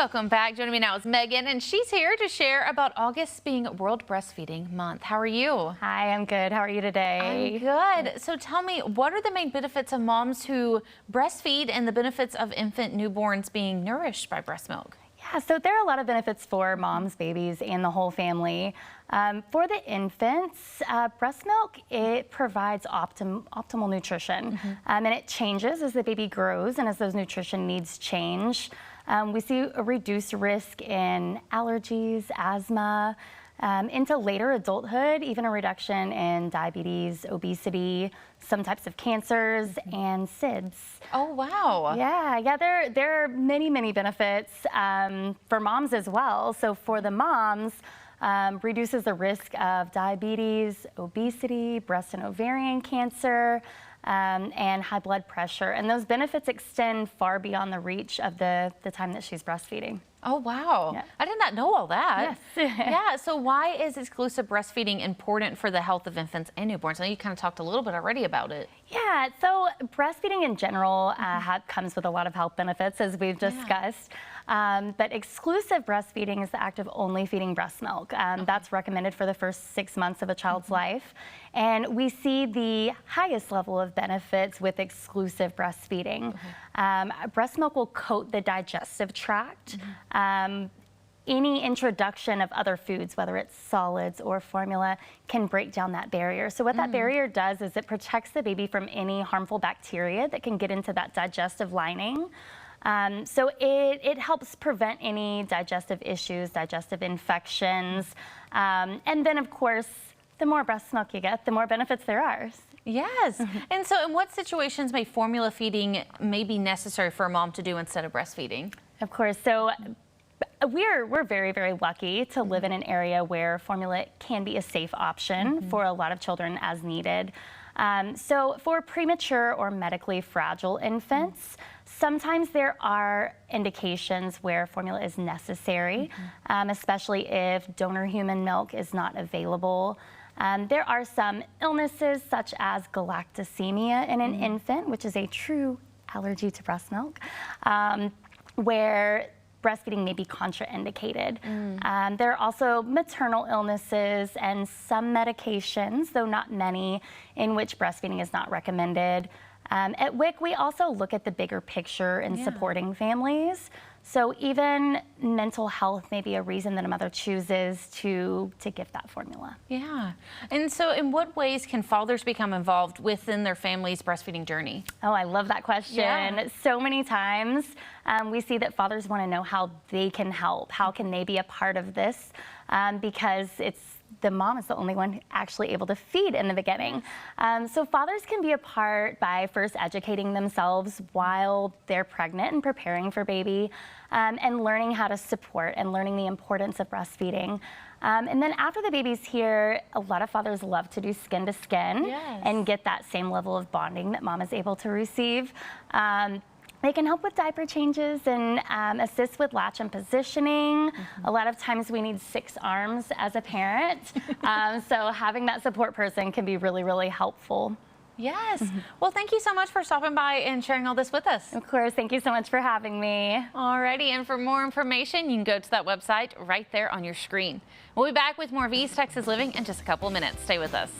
Welcome back. Joining me now is Megan, and she's here to share about August being World Breastfeeding Month. How are you? Hi, I'm good. How are you today? I'm good. So tell me, what are the main benefits of moms who breastfeed and the benefits of infant newborns being nourished by breast milk? Yeah, so there are a lot of benefits for moms, babies, and the whole family. For the infants, breast milk, it provides optimal nutrition, and it changes as the baby grows and as those nutrition needs change. We see a reduced risk in allergies, asthma, into later adulthood, even a reduction in diabetes, obesity, some types of cancers, and SIDS. Oh, wow. Yeah, there are many benefits for moms as well. So for the moms, reduces the risk of diabetes, obesity, breast and ovarian cancer, and high blood pressure. And those benefits extend far beyond the reach of the time that she's breastfeeding. Oh, wow. Yeah. I did not know all that. Yes. Yeah, so why is exclusive breastfeeding important for the health of infants and newborns? I know you kind of talked a little bit already about it. Yeah, so breastfeeding in general comes with a lot of health benefits, as we've discussed. But exclusive breastfeeding is the act of only feeding breast milk. That's recommended for the first 6 months of a child's life. And we see the highest level of benefits with exclusive breastfeeding. Breast milk will coat the digestive tract. Any introduction of other foods, whether it's solids or formula, can break down that barrier. So what that barrier does is it protects the baby from any harmful bacteria that can get into that digestive lining. So it helps prevent any digestive issues, digestive infections. And then, of course, the more breast milk you get, the more benefits there are. Yes. And so in what situations may formula feeding may be necessary for a mom to do instead of breastfeeding? Of course. So we're very lucky to live in an area where formula can be a safe option for a lot of children as needed. So for premature or medically fragile infants, sometimes there are indications where formula is necessary, especially if donor human milk is not available. There are some illnesses such as galactosemia in an infant, which is a true allergy to breast milk, where breastfeeding may be contraindicated. There are also maternal illnesses and some medications, though not many, in which breastfeeding is not recommended. At WIC, we also look at the bigger picture in supporting families. So even mental health may be a reason that a mother chooses to give that formula. Yeah. And so in what ways can fathers become involved within their family's breastfeeding journey? Oh, I love that question. Yeah. So many times we see that fathers want to know how they can help. How can they be a part of this? Because the mom is the only one actually able to feed in the beginning. So fathers can be a part by first educating themselves while they're pregnant and preparing for baby, and learning how to support and learning the importance of breastfeeding. And then after the baby's here, a lot of fathers love to do skin to skin and get that same level of bonding that mom is able to receive. They can help with diaper changes and assist with latch and positioning. A lot of times we need 6 arms as a parent, so having that support person can be really helpful. Yes. Well, thank you so much for stopping by and sharing all this with us. Of course. Thank you so much for having me. Alrighty, and for more information, you can go to that website right there on your screen. We'll be back with more of East Texas Living in just a couple of minutes. Stay with us.